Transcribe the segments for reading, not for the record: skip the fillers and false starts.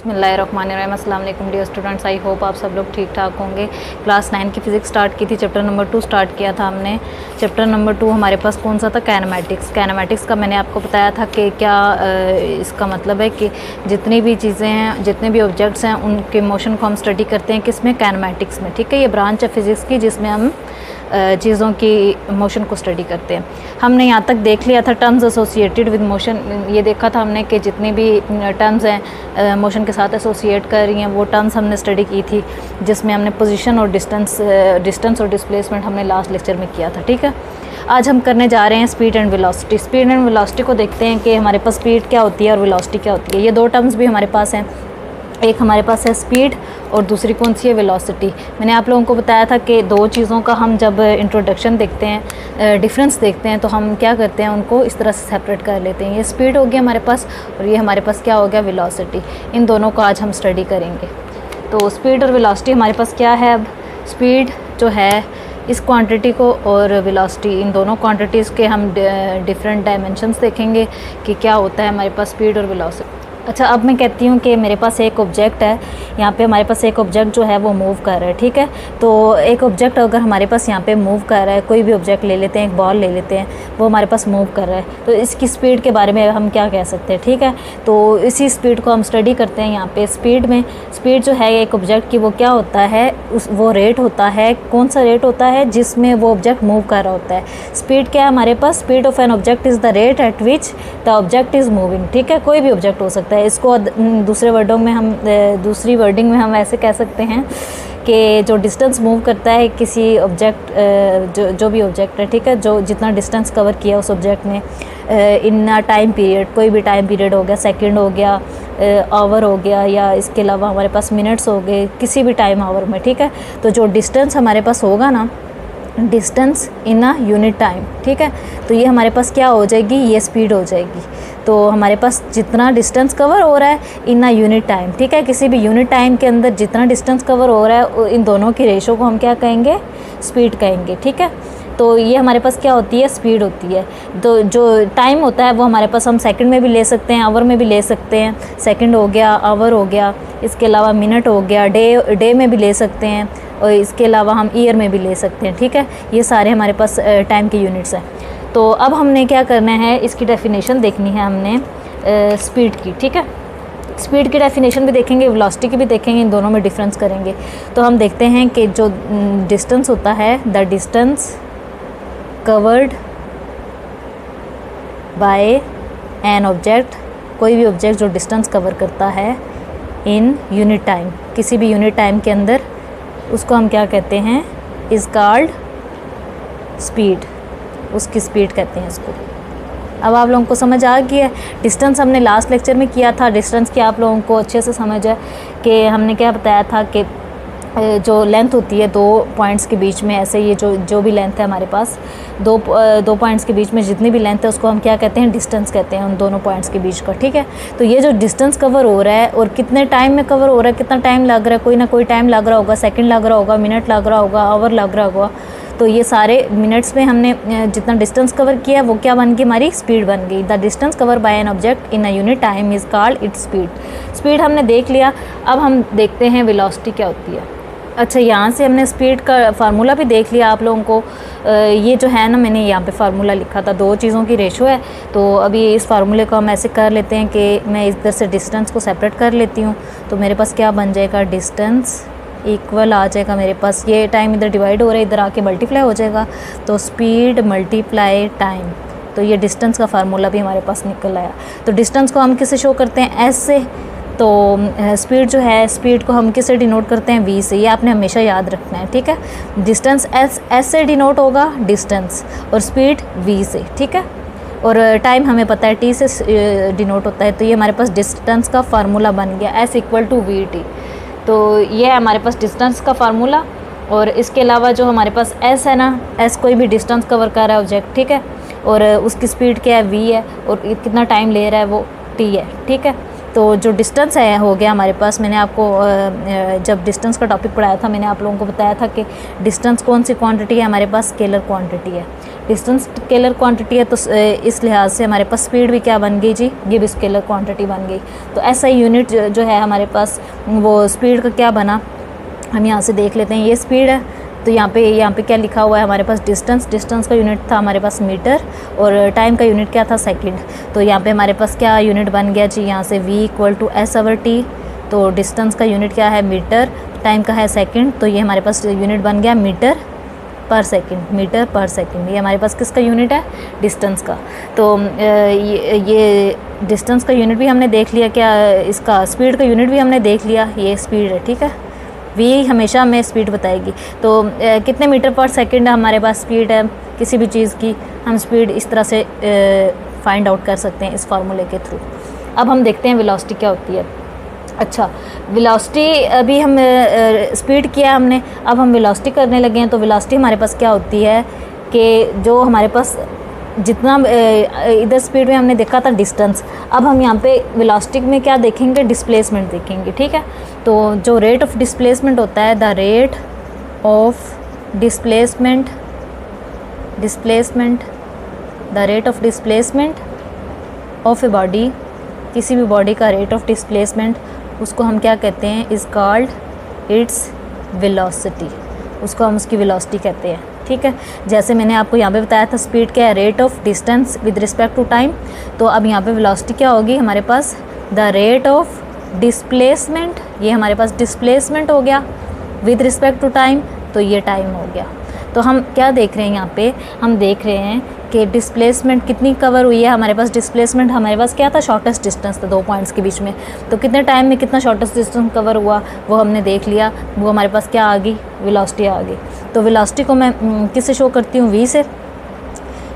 बिस्मिल्लाहिर्रहमानिर्रहीम। अस्सलाम वालेकुम डियर स्टूडेंट्स, आई होप आप सब लोग ठीक ठाक होंगे। क्लास 9 की फ़िज़िक्स स्टार्ट की थी, चैप्टर नंबर 2 स्टार्ट किया था हमने। चैप्टर नंबर 2 हमारे पास कौन सा था? काइनेमैटिक्स। काइनेमैटिक्स का मैंने आपको बताया था कि क्या इसका मतलब है कि जितनी भी चीज़ें हैं, जितने भी ऑब्जेक्ट्स हैं, उनके मोशन को हम स्टडी करते हैं किस में? काइनेमैटिक्स में। ठीक है, ये ब्रांच है फ़िज़िक्स की जिसमें हम चीज़ों की मोशन को स्टडी करते हैं। हमने यहाँ तक देख लिया था टर्म्स एसोसिएटेड विद मोशन। ये देखा था हमने कि जितनी भी टर्म्स हैं मोशन के साथ एसोसिएट कर रही हैं, वो टर्म्स हमने स्टडी की थी, जिसमें हमने पोजीशन और डिस्टेंस और डिस्प्लेसमेंट हमने लास्ट लेक्चर में किया था। ठीक है, आज हम करने जा रहे हैं speed and velocity. Speed and velocity को देखते हैं कि हमारे पास स्पीड क्या होती है और वेलोसिटी क्या होती है। ये दो टर्म्स भी हमारे पास हैं, एक हमारे पास है स्पीड और दूसरी कौन सी है? वेलोसिटी। मैंने आप लोगों को बताया था कि दो चीज़ों का हम जब इंट्रोडक्शन देखते हैं, डिफरेंस देखते हैं, तो हम क्या करते हैं, उनको इस तरह से सेपरेट कर लेते हैं। ये स्पीड हो गया हमारे पास और ये हमारे पास क्या हो गया? वेलोसिटी। इन दोनों को आज हम स्टडी करेंगे। तो स्पीड और वेलोसिटी हमारे पास क्या है? अब स्पीड जो है इस क्वांटिटी को और वेलोसिटी, इन दोनों क्वांटिटीज़ के हम डिफरेंट डायमेंशंस देखेंगे कि क्या होता है हमारे पास स्पीड और वेलोसिटी। अच्छा, अब मैं कहती हूँ कि मेरे पास एक ऑब्जेक्ट है, यहाँ पे हमारे पास एक ऑब्जेक्ट जो है वो मूव कर रहा है। ठीक है, तो एक ऑब्जेक्ट अगर हमारे पास यहाँ पे मूव कर रहा है, कोई भी ऑब्जेक्ट ले लेते हैं, एक बॉल ले लेते हैं, वो हमारे पास मूव कर रहा है, तो इसकी स्पीड के बारे में हम क्या कह सकते हैं? ठीक है, तो इसी स्पीड को हम स्टडी करते हैं यहाँ पे। स्पीड में स्पीड जो है एक ऑब्जेक्ट की, वो क्या होता है, वो रेट होता है। कौन सा रेट होता है? जिसमें वो ऑब्जेक्ट मूव कर रहा होता है। स्पीड क्या है हमारे पास? Speed of an object is the rate at which the object is moving. ठीक है, कोई भी ऑब्जेक्ट हो सकता है। इसको दूसरी वर्डिंग में हम ऐसे कह सकते हैं कि जो डिस्टेंस मूव करता है किसी ऑब्जेक्ट, जो भी ऑब्जेक्ट है, ठीक है, जो जितना डिस्टेंस कवर किया उस ऑब्जेक्ट ने इन अ टाइम पीरियड, कोई भी टाइम पीरियड हो गया, सेकंड हो गया, आवर हो गया, या इसके अलावा हमारे पास मिनट्स हो गए, किसी भी टाइम आवर में। ठीक है, तो जो डिस्टेंस हमारे पास होगा ना, distance in a unit time, ठीक है, तो ये हमारे पास क्या हो जाएगी? ये स्पीड हो जाएगी। तो हमारे पास जितना डिस्टेंस कवर हो रहा है इन अ यूनिट टाइम, ठीक है, किसी भी यूनिट टाइम के अंदर जितना डिस्टेंस कवर हो रहा है, इन दोनों की रेशो को हम क्या कहेंगे? स्पीड कहेंगे। ठीक है, तो ये हमारे पास क्या होती है? स्पीड होती है। तो जो टाइम होता है वो हमारे पास हम सेकंड में भी ले सकते हैं, आवर में भी ले सकते हैं। सेकंड हो गया, आवर हो गया, इसके अलावा मिनट हो गया, डे में भी ले सकते हैं, और इसके अलावा हम ईयर में भी ले सकते हैं। ठीक है, ये सारे हमारे पास टाइम के यूनिट्स हैं। तो अब हमने क्या करना है, इसकी डेफिनेशन देखनी है हमने स्पीड की। ठीक है, स्पीड की डेफिनेशन भी देखेंगे, वेलोसिटी की भी देखेंगे, इन दोनों में डिफरेंस करेंगे। तो हम देखते हैं कि जो डिस्टेंस होता है, the distance covered by an object, कोई भी ऑब्जेक्ट जो डिस्टेंस कवर करता है इन यूनिट टाइम, किसी भी यूनिट टाइम के अंदर, उसको हम क्या कहते हैं? Is called speed. उसकी स्पीड कहते हैं इसको। अब आप लोगों को समझ आ गई है। डिस्टेंस हमने लास्ट लेक्चर में किया था। डिस्टेंस की आप लोगों को अच्छे से समझ है कि हमने क्या बताया था कि जो लेंथ होती है दो पॉइंट्स के बीच में, ऐसे ये जो भी लेंथ है हमारे पास, दो पॉइंट्स के बीच में जितनी भी लेंथ है उसको हम क्या कहते हैं? डिस्टेंस कहते हैं, उन दोनों पॉइंट्स के बीच का। ठीक है, तो ये जो डिस्टेंस कवर हो रहा है और कितने टाइम में कवर हो रहा है, कितना टाइम लग रहा है, कोई ना कोई टाइम लग रहा होगा, सेकंड लग रहा होगा, मिनट लग रहा होगा, आवर लग रहा होगा। तो ये सारे मिनट्स में हमने जितना डिस्टेंस कवर किया वो क्या बन गई? हमारी स्पीड बन गई। The distance cover by an object in a unit time is called its speed. Speed हमने देख लिया। अब हम देखते हैं वेलोसिटी क्या होती है। अच्छा, यहाँ से हमने स्पीड का फार्मूला भी देख लिया आप लोगों को। ये जो है ना, मैंने यहाँ पे फार्मूला लिखा था, दो चीज़ों की रेशो है। तो अभी इस फार्मूले को हम ऐसे कर लेते हैं कि मैं इधर से डिस्टेंस को सेपरेट कर लेती हूँ। तो मेरे पास क्या बन जाएगा? डिस्टेंस इक्वल आ जाएगा मेरे पास, ये टाइम इधर डिवाइड हो रहा है, इधर आके मल्टीप्लाई हो जाएगा, तो स्पीड मल्टीप्लाई टाइम। तो ये डिस्टेंस का फार्मूला भी हमारे पास निकल आया। तो डिस्टेंस को हम किससे शो करते हैं? एस से। तो स्पीड जो है, स्पीड को हम किससे डिनोट करते हैं? वी से। ये आपने हमेशा याद रखना है। ठीक है, डिस्टेंस एस से डिनोट होगा डिस्टेंस, और स्पीड वी से। ठीक है, और टाइम हमें पता है टी से डिनोट होता है। तो ये हमारे पास डिस्टेंस का फार्मूला बन गया, S equal to V T. तो ये है हमारे पास डिस्टेंस का फार्मूला। और इसके अलावा जो हमारे पास एस है ना, एस कोई भी डिस्टेंस कवर कर रहा है ऑब्जेक्ट, ठीक है, और उसकी स्पीड क्या है? वी है, और कितना टाइम ले रहा है वो टी है। ठीक है, तो जो डिस्टेंस है हो गया हमारे पास। मैंने आपको जब डिस्टेंस का टॉपिक पढ़ाया था, मैंने आप लोगों को बताया था कि डिस्टेंस कौन सी क्वांटिटी है हमारे पास? स्केलर क्वांटिटी है। डिस्टेंस स्केलर क्वांटिटी है तो इस लिहाज से हमारे पास स्पीड भी क्या बन गई जी, ये भी स्केलर क्वांटिटी बन गई। तो ऐसा यूनिट जो है हमारे पास वो स्पीड का क्या बना, हम यहाँ से देख लेते हैं। ये स्पीड है तो यहाँ पे क्या लिखा हुआ है हमारे पास, डिस्टेंस का यूनिट था हमारे पास मीटर और टाइम का यूनिट क्या था, सेकंड। तो यहाँ पे हमारे पास क्या यूनिट बन गया जी, यहाँ से v = s/t। तो डिस्टेंस का यूनिट क्या है, मीटर, टाइम का है सेकंड, तो ये हमारे पास यूनिट बन गया मीटर पर सेकंड। ये हमारे पास किसका यूनिट है, डिस्टेंस का। तो ये डिस्टेंस का यूनिट भी हमने देख लिया, क्या इसका स्पीड का यूनिट भी हमने देख लिया, ये स्पीड है, ठीक है। वी हमेशा हमें स्पीड बताएगी। तो कितने मीटर पर सेकंड हमारे पास स्पीड है किसी भी चीज़ की, हम स्पीड इस तरह से फाइंड आउट कर सकते हैं इस फार्मूले के थ्रू। अब हम देखते हैं वेलोसिटी क्या होती है। अच्छा, वेलोसिटी अभी हम स्पीड किया हमने, अब हम वेलोसिटी करने लगे हैं। तो वेलोसिटी हमारे पास क्या होती है कि जो हमारे पास जितना इधर स्पीड में हमने देखा था डिस्टेंस, अब हम यहाँ पे वेलोसिटी में क्या देखेंगे, डिस्प्लेसमेंट देखेंगे, ठीक है। तो जो रेट ऑफ डिस्प्लेसमेंट होता है, the rate of displacement of a body, किसी भी बॉडी का रेट ऑफ डिस्प्लेसमेंट, उसको हम क्या कहते हैं, इज़ कॉल्ड इट्स वेलोसिटी, उसको हम उसकी वेलोसिटी कहते हैं, ठीक है। जैसे मैंने आपको यहाँ पे बताया था स्पीड क्या है, rate of distance with respect to time. तो अब यहाँ पे वेलोसिटी क्या होगी हमारे पास, द रेट ऑफ डिस्प्लेसमेंट, ये हमारे पास डिस्प्लेसमेंट हो गया विद रिस्पेक्ट टू टाइम, तो ये टाइम हो गया। तो हम क्या देख रहे हैं यहाँ पे, हम देख रहे हैं कि डिस्प्लेसमेंट कितनी कवर हुई है हमारे पास। डिस्प्लेसमेंट हमारे पास क्या था, शॉर्टेस्ट डिस्टेंस था 2 पॉइंट्स के बीच में, तो कितने टाइम में कितना शॉर्टेस्ट डिस्टेंस कवर हुआ वो हमने देख लिया, वो हमारे पास क्या आ गई, वेलोसिटी आ गई। तो वेलोसिटी को मैं किससे शो करती हूँ,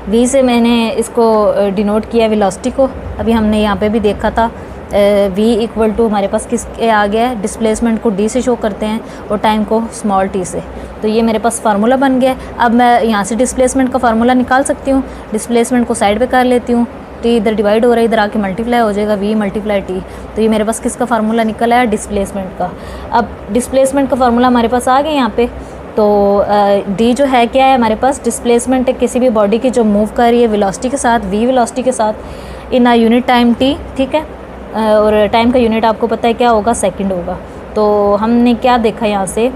v से मैंने इसको डिनोट किया वेलोसिटी को। अभी हमने यहाँ पे भी देखा था v = हमारे पास किस आ गया है, डिस्प्लेसमेंट को d से शो करते हैं और टाइम को स्मॉल t से। तो ये मेरे पास फार्मूला बन गया। अब मैं यहाँ से डिस्प्लेसमेंट का फार्मूला निकाल सकती हूँ। डिस्प्लेसमेंट को साइड पे कर लेती हूँ, t इधर डिवाइड हो रहा है, इधर आके मल्टीप्लाई हो जाएगा, v × t। तो ये मेरे पास किसका फार्मूला निकल आया, डिस्प्लेसमेंट का। अब डिस्प्लेसमेंट का फार्मूला हमारे पास आ गया यहाँ पे। तो d जो है क्या है हमारे पास, डिस्प्लेसमेंट है किसी भी बॉडी की जो मूव कर रही है वेलोसिटी के साथ, v वेलोसिटी के साथ, इन यूनिट टाइम t, ठीक है। और टाइम का यूनिट आपको पता है क्या होगा, सेकंड होगा। तो हमने क्या देखा यहाँ से,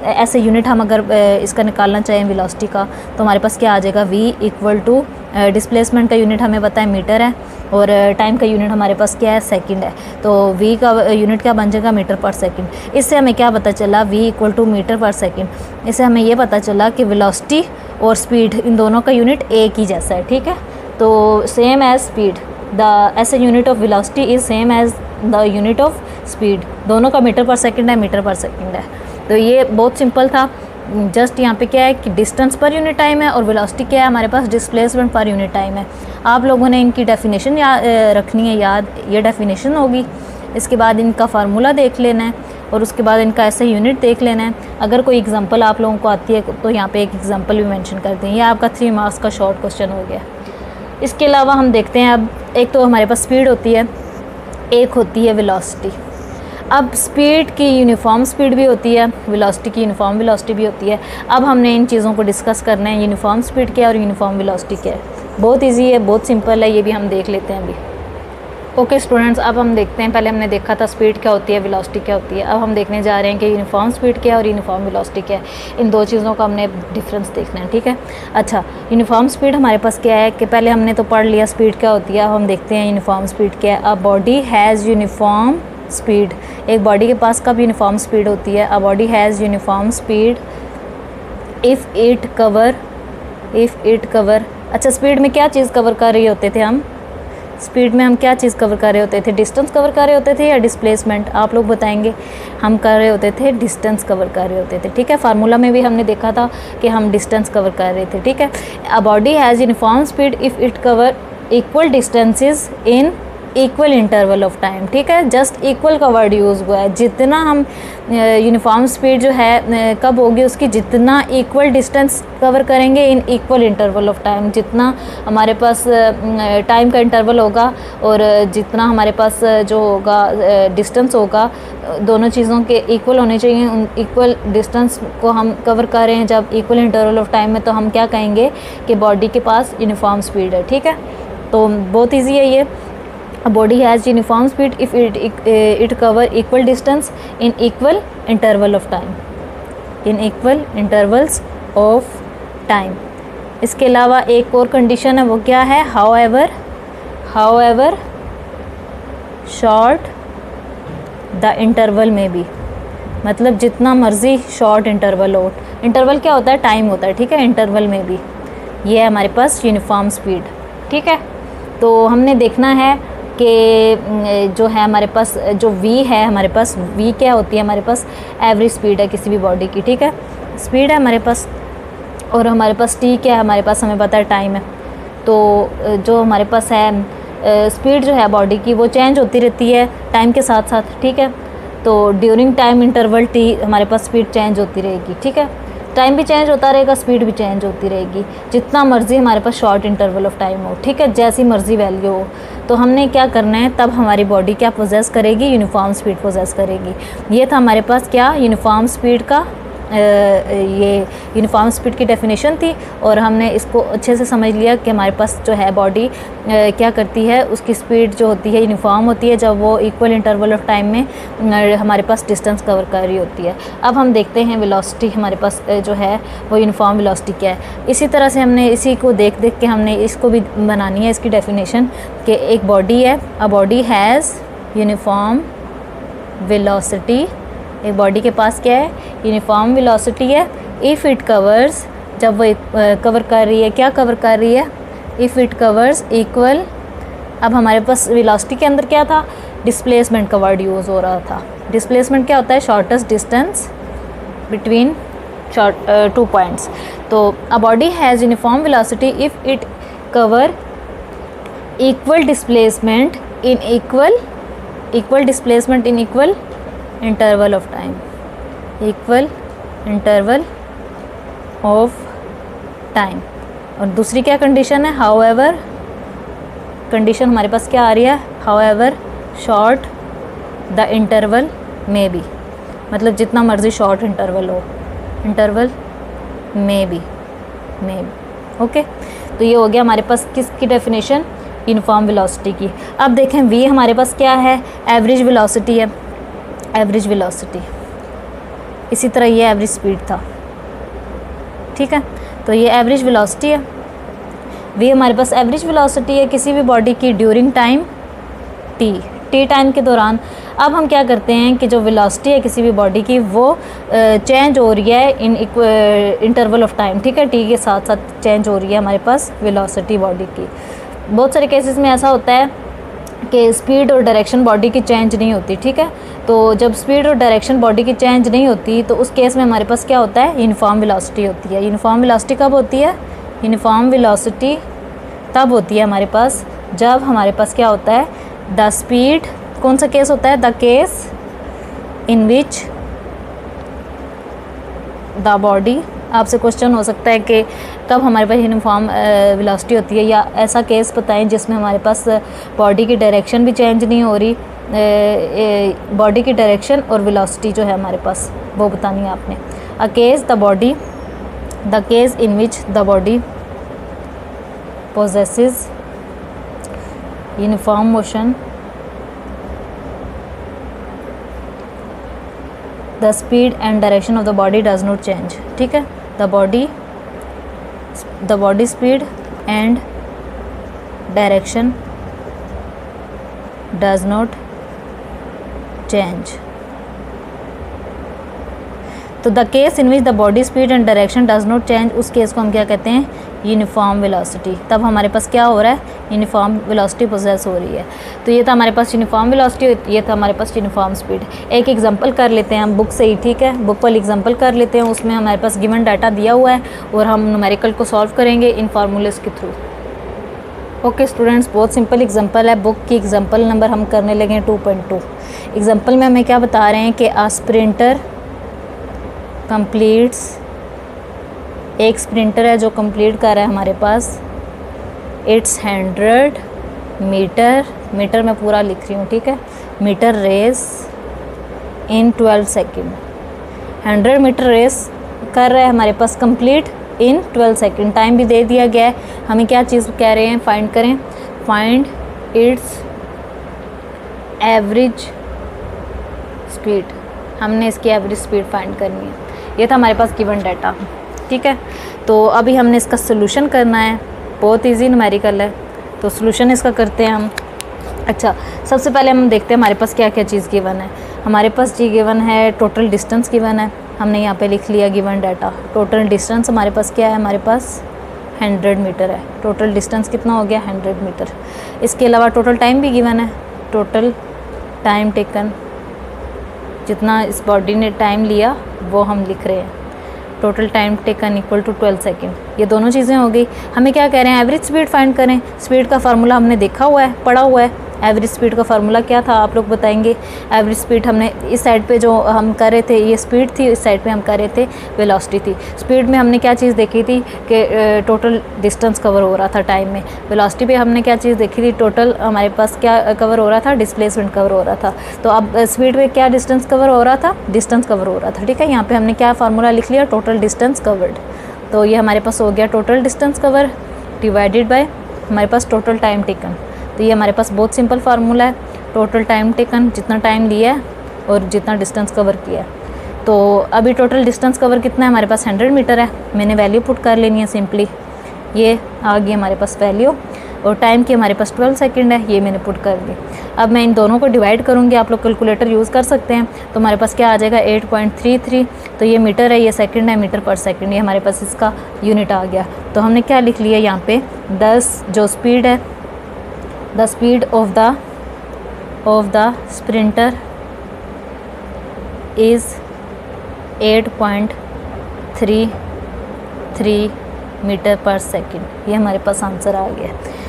ऐसे यूनिट हम अगर इसका निकालना चाहें वेलोसिटी का, तो हमारे पास क्या आ जाएगा, v = डिस्प्लेसमेंट का यूनिट हमें पता है मीटर है और टाइम का यूनिट हमारे पास क्या है, सेकंड है। तो v का यूनिट क्या बन जाएगा, मीटर पर सेकंड। इससे हमें क्या पता चला, v = मीटर पर सेकंड। इससे हमें ये पता चला कि वेलोसिटी और स्पीड इन दोनों का यूनिट एक ही जैसा है, ठीक है। तो same as speed, the SI unit of velocity is same as the unit of speed, दोनों का मीटर पर सेकंड है, मीटर पर सेकंड है। तो ये बहुत सिंपल था। जस्ट यहाँ पे क्या है कि डिस्टेंस पर यूनिट टाइम है और वेलोसिटी क्या है हमारे पास, डिस्प्लेसमेंट पर यूनिट टाइम है। आप लोगों ने इनकी डेफिनेशन रखनी है याद, ये डेफिनेशन होगी। इसके बाद इनका फार्मूला देख लेना है और उसके बाद इनका ऐसा यूनिट देख लेना है। अगर कोई एग्जांपल आप लोगों को आती है तो यहाँ पे एक एग्जांपल भी मेंशन कर दें। ये आपका 3 मार्क्स का शॉर्ट क्वेश्चन हो गया। इसके अलावा हम देखते हैं, अब एक तो हमारे पास स्पीड होती है, एक होती है वेलोसिटी। अब स्पीड की यूनिफॉर्म स्पीड भी होती है, वेलोसिटी की यूनिफॉर्म वेलोसिटी भी होती है। अब हमने इन चीज़ों को डिस्कस करना है, यूनिफॉर्म स्पीड क्या है और यूनिफॉर्म वेलोसिटी क्या है। बहुत इजी है, बहुत सिंपल है, ये भी हम देख लेते हैं अभी। ओके स्टूडेंट्स, अब हम देखते हैं, पहले हमने देखा था स्पीड क्या होती है, वेलोसिटी क्या होती है। अब हम देखने जा रहे हैं कि यूनिफॉर्म स्पीड क्या है और यूनिफॉर्म वेलोसिटी क्या है। इन दो चीज़ों का हमने डिफरेंस देखना है, ठीक है। अच्छा, यूनिफॉर्म स्पीड हमारे पास क्या है कि पहले हमने तो पढ़ लिया स्पीड क्या होती है। अब हम देखते हैं यूनिफॉर्म स्पीड क्या है। अ बॉडी हैज़ यूनिफॉर्म स्पीड, एक बॉडी के पास कब यूनिफॉर्म स्पीड होती है, अ body has uniform speed if it cover. अच्छा, स्पीड में क्या चीज़ कवर कर रहे होते थे हम, स्पीड में हम क्या चीज़ कवर कर रहे होते थे, डिस्टेंस कवर कर रहे होते थे या डिस्प्लेसमेंट, आप लोग बताएंगे। हम कर रहे होते थे डिस्टेंस कवर कर रहे होते थे, ठीक है। फार्मूला में भी हमने देखा था कि हम डिस्टेंस कवर कर रहे थे, ठीक है। अ body has uniform speed if it cover equal distances in equal interval of time, ठीक है, जस्ट इक्वल का वर्ड यूज़ हुआ है। जितना हम यूनिफॉर्म स्पीड जो है कब होगी उसकी, जितना इक्वल डिस्टेंस कवर करेंगे इन इक्वल इंटरवल ऑफ टाइम, जितना हमारे पास टाइम का इंटरवल होगा और जितना हमारे पास जो होगा डिस्टेंस होगा, दोनों चीज़ों के इक्वल होने चाहिए। उन इक्वल डिस्टेंस को हम कवर कर रहे हैं जब इक्वल इंटरवल ऑफ टाइम में, तो हम क्या कहेंगे कि बॉडी के पास यूनिफॉर्म स्पीड है, ठीक है। तो बहुत ईजी है ये। A body has uniform speed if it cover equal distance in equal interval of time, in equal intervals of time। इसके अलावा एक और कंडीशन है, वो क्या है, however short the interval may be, मतलब जितना मर्जी शॉर्ट इंटरवल हो। इंटरवल क्या होता है, टाइम होता है, ठीक है, इंटरवल में भी ये है हमारे पास यूनिफॉर्म स्पीड, ठीक है। तो हमने देखना है कि जो है हमारे पास जो v है, हमारे पास v क्या होती है, हमारे पास एवरेज स्पीड है किसी भी बॉडी की, ठीक है, स्पीड है हमारे पास। और हमारे पास t क्या है, हमारे पास हमें पता है टाइम है। तो जो हमारे पास है स्पीड जो है बॉडी की, वो चेंज होती रहती है टाइम के साथ साथ, ठीक है। तो ड्यूरिंग टाइम इंटरवल t हमारे पास स्पीड चेंज होती रहेगी, ठीक है, टाइम भी चेंज होता रहेगा, स्पीड भी चेंज होती रहेगी, जितना मर्जी हमारे पास शॉर्ट इंटरवल ऑफ टाइम हो, ठीक है, जैसी मर्जी वैल्यू हो। तो हमने क्या करना है, तब हमारी बॉडी क्या पोजेस करेगी, यूनिफॉर्म स्पीड पोजेस करेगी। ये था हमारे पास क्या, यूनिफॉर्म स्पीड का ये यूनिफॉर्म स्पीड की डेफिनेशन थी। और हमने इसको अच्छे से समझ लिया कि हमारे पास जो है बॉडी क्या करती है, उसकी स्पीड जो होती है यूनिफॉर्म होती है जब वो इक्वल इंटरवल ऑफ टाइम में हमारे पास डिस्टेंस कवर कर रही होती है। अब हम देखते हैं वेलोसिटी हमारे पास जो है वो यूनिफॉर्म वेलोसिटी क्या है। इसी तरह से हमने इसी को देख देख के हमने इसको भी बनानी है, इसकी डेफिनेशन कि एक बॉडी है, अ बॉडी हैज़ यूनिफॉर्म वेलोसिटी, एक बॉडी के पास क्या है, यूनिफॉर्म वेलोसिटी है। इफ़ इट कवर्स, जब वो कवर कर रही है, क्या कवर कर रही है, इफ़ इट कवर्स इक्वल। अब हमारे पास वेलोसिटी के अंदर क्या था, डिस्प्लेसमेंट का वर्ड यूज़ हो रहा था। डिस्प्लेसमेंट क्या होता है, shortest distance between two points. तो a body has uniform velocity if it cover equal displacement in equal displacement in equal interval of time, equal interval of time. और दूसरी क्या कंडीशन है, हाउएवर, कंडीशन हमारे पास क्या आ रही है, हाउएवर शॉर्ट द इंटरवल में बी, मतलब जितना मर्जी शॉर्ट इंटरवल हो, इंटरवल में बी, ओके। तो ये हो गया हमारे पास किसकी डेफिनेशन, यूनिफॉर्म वेलोसिटी की। अब देखें v हमारे पास क्या है, एवरेज वेलोसिटी है, एवरेज वेलोसिटी। इसी तरह ये एवरेज स्पीड था, ठीक है। तो ये एवरेज वेलोसिटी है, v हमारे पास एवरेज वेलोसिटी है किसी भी बॉडी की ड्यूरिंग टाइम t टाइम के दौरान। अब हम क्या करते हैं कि जो वेलोसिटी है किसी भी बॉडी की वो चेंज हो रही है इन इंटरवल ऑफ टाइम, ठीक है, t के साथ साथ चेंज हो रही है हमारे पास वेलोसिटी बॉडी की। बहुत सारे केसेस में ऐसा होता है कि स्पीड और डायरेक्शन बॉडी की चेंज नहीं होती, ठीक है। तो जब स्पीड और डायरेक्शन बॉडी की चेंज नहीं होती तो उस केस में हमारे पास क्या होता है, यूनिफॉर्म वेलोसिटी होती है। यूनिफॉर्म वेलोसिटी कब होती है, यूनिफॉर्म वेलोसिटी तब होती है हमारे पास जब हमारे पास क्या होता है, द स्पीड, कौन सा केस होता है, the case in which the body. आपसे क्वेश्चन हो सकता है कि कब हमारे पास यूनिफॉर्म वेलोसिटी होती है, या ऐसा केस बताएं जिसमें हमारे पास बॉडी की डायरेक्शन भी चेंज नहीं हो रही, बॉडी की डायरेक्शन और वेलोसिटी जो है हमारे पास वो बतानी है आपने। A case the case in which the body possesses uniform motion, the speed and direction of the body does not change, ठीक है। The body speed and direction does not change. तो the case in which the body speed and direction does not change, उस केस को हम क्या कहते हैं, यूनिफॉर्म वेलोसिटी। तब हमारे पास क्या हो रहा है, यूनिफॉर्म वेलोसिटी पोजेस हो रही है। तो ये था हमारे पास यूनिफॉर्म वेलोसिटी, ये था हमारे पास यूनिफॉर्म स्पीड। एक एग्जांपल कर लेते हैं हम बुक से ही, ठीक है, बुक वाली एग्जांपल कर लेते हैं। उसमें हमारे पास गिवन डाटा दिया हुआ है और हम न्यूमेरिकल को सॉल्व करेंगे इन फार्मूलेस के थ्रू। ओके स्टूडेंट्स, बहुत सिंपल एग्जांपल है। बुक की एग्जांपल नंबर हम करने लगे 2.2। एग्जांपल में हमें क्या बता रहे हैं कि आ स्प्रिंटर कंप्लीट्स, एक स्प्रिंटर है जो कंप्लीट कर रहा है हमारे पास इट्स 100 मीटर, मीटर में पूरा लिख रही हूँ, ठीक है, metre race in 12 second. 100 metre race कर रहा है हमारे पास कंप्लीट इन 12 सेकेंड। टाइम भी दे दिया गया है। हमें क्या चीज़ कह रहे हैं, फाइंड करें, फाइंड इट्स एवरेज स्पीड। हमने इसकी एवरेज स्पीड फाइंड करनी है। ये था हमारे पास गिवन डाटा, ठीक है। तो अभी हमने इसका सोल्यूशन करना है। बहुत इजी न्यूमेरिकल है, तो सोल्यूशन इसका करते हैं हम। अच्छा, सबसे पहले हम देखते हैं हमारे पास क्या क्या चीज़ गिवन है। हमारे पास जी गिवन है टोटल डिस्टेंस गिवन है, हमने यहाँ पे लिख लिया गिवन डाटा। टोटल डिस्टेंस हमारे पास क्या है, हमारे पास 100 मीटर है। टोटल डिस्टेंस कितना हो गया, 100 मीटर। इसके अलावा टोटल टाइम भी गिवन है, टोटल टाइम टेकन, जितना इस बॉडी ने टाइम लिया वो हम लिख रहे हैं। Total time taken equal to 12 second. ये दोनों चीज़ें हो गई। हमें क्या कह रहे हैं, एवरेज स्पीड फाइंड करें। स्पीड का फार्मूला हमने देखा हुआ है, पढ़ा हुआ है। एवरेज स्पीड का फार्मूला क्या था आप लोग बताएंगे। एवरेज स्पीड हमने इस साइड पे जो हम कर रहे थे ये स्पीड थी, इस साइड पे हम कर रहे थे वेलोसिटी थी। स्पीड में हमने क्या चीज़ देखी थी कि टोटल डिस्टेंस कवर हो रहा था टाइम में। वेलोसिटी पे हमने क्या चीज़ देखी थी, टोटल हमारे पास क्या कवर हो रहा था, डिस्प्लेसमेंट कवर हो रहा था। तो अब स्पीड में क्या डिस्टेंस कवर हो रहा था, डिस्टेंस कवर हो रहा था, ठीक है। यहाँ पर हमने क्या फार्मूला लिख लिया, टोटल डिस्टेंस कवर्ड। तो ये हमारे पास हो गया total distance cover divided by हमारे पास टोटल टाइम टेकन। तो ये हमारे पास बहुत सिंपल फार्मूला है। टोटल टाइम टेकन, जितना टाइम लिया है और जितना डिस्टेंस कवर किया है। तो अभी टोटल डिस्टेंस कवर कितना है, हमारे पास 100 मीटर है। मैंने वैल्यू पुट कर लेनी है सिंपली, ये आ गई हमारे पास वैल्यू। और टाइम की हमारे पास 12 सेकंड है, ये मैंने पुट कर दी। अब मैं इन दोनों को डिवाइड करूँगी, आप लोग कैलकुलेटर यूज़ कर सकते हैं। तो हमारे पास क्या आ जाएगा, 8.33। तो ये मीटर है, ये सेकंड है, मीटर पर सेकंड, ये हमारे पास इसका यूनिट आ गया। तो हमने क्या लिख लिया यहाँ पे, 10 जो स्पीड है, the speed of the sprinter is 8.33 metre per second. ये हमारे पास आंसर आ गया।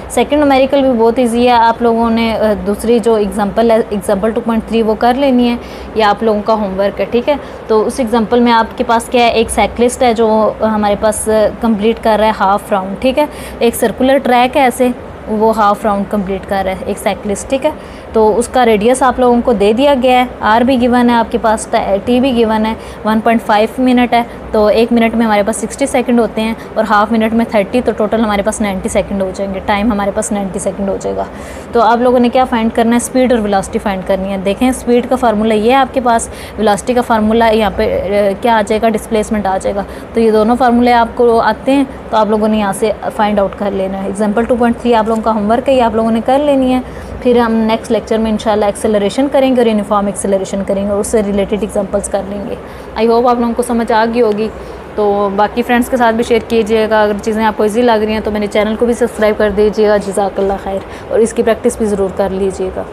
सेकंड न्यूमेरिकल भी बहुत इजी है। आप लोगों ने दूसरी जो एग्जांपल है, एग्जांपल 2.3, वो कर लेनी है। ये आप लोगों का होमवर्क है, ठीक है। तो उस एग्जांपल में आपके पास क्या है, एक साइक्लिस्ट है जो हमारे पास कंप्लीट कर रहा है हाफ राउंड, ठीक है। एक सर्कुलर ट्रैक है, ऐसे वो हाफ राउंड कंप्लीट कर रहा है एक साइक्लिस्ट, ठीक है। तो उसका रेडियस आप लोगों को दे दिया गया है, आर भी गिवन है आपके पास, टी भी गिवन है। 1.5 मिनट है, तो 1 मिनट में हमारे पास 60 सेकंड होते हैं और हाफ मिनट में 30, तो टोटल हमारे पास 90 सेकंड हो जाएंगे। टाइम हमारे पास 90 सेकंड हो जाएगा। तो आप लोगों ने क्या फाइंड करना है, स्पीड और वेलोसिटी फाइंड करनी है। देखें स्पीड का फार्मूला ये है आपके पास, वेलोसिटी का फार्मूला यहाँ पे क्या आ जाएगा, डिस्प्लेसमेंट आ जाएगा। तो ये दोनों फार्मूले आपको आते हैं, तो आप लोगों ने यहाँ से फाइंड आउट कर लेना है। एग्जाम्पल 2.3 आप लोगों का होमवर्क है, ये आप लोगों ने कर लेनी है। फिर हम नेक्स्ट लेक्चर में इंशाल्लाह एक्सेलरेशन करेंगे और यूनिफॉर्म एक्सेलरेशन करेंगे और उससे रिलेटेड एग्जांपल्स कर लेंगे। आई होप आप लोगों को समझ आ गई होगी। तो बाकी फ्रेंड्स के साथ भी शेयर कीजिएगा। अगर चीज़ें आपको इजी लग रही हैं तो मेरे चैनल को भी सब्सक्राइब कर दीजिएगा। जज़ाकल्लाह खैर, और इसकी प्रैक्टिस भी ज़रूर कर लीजिएगा।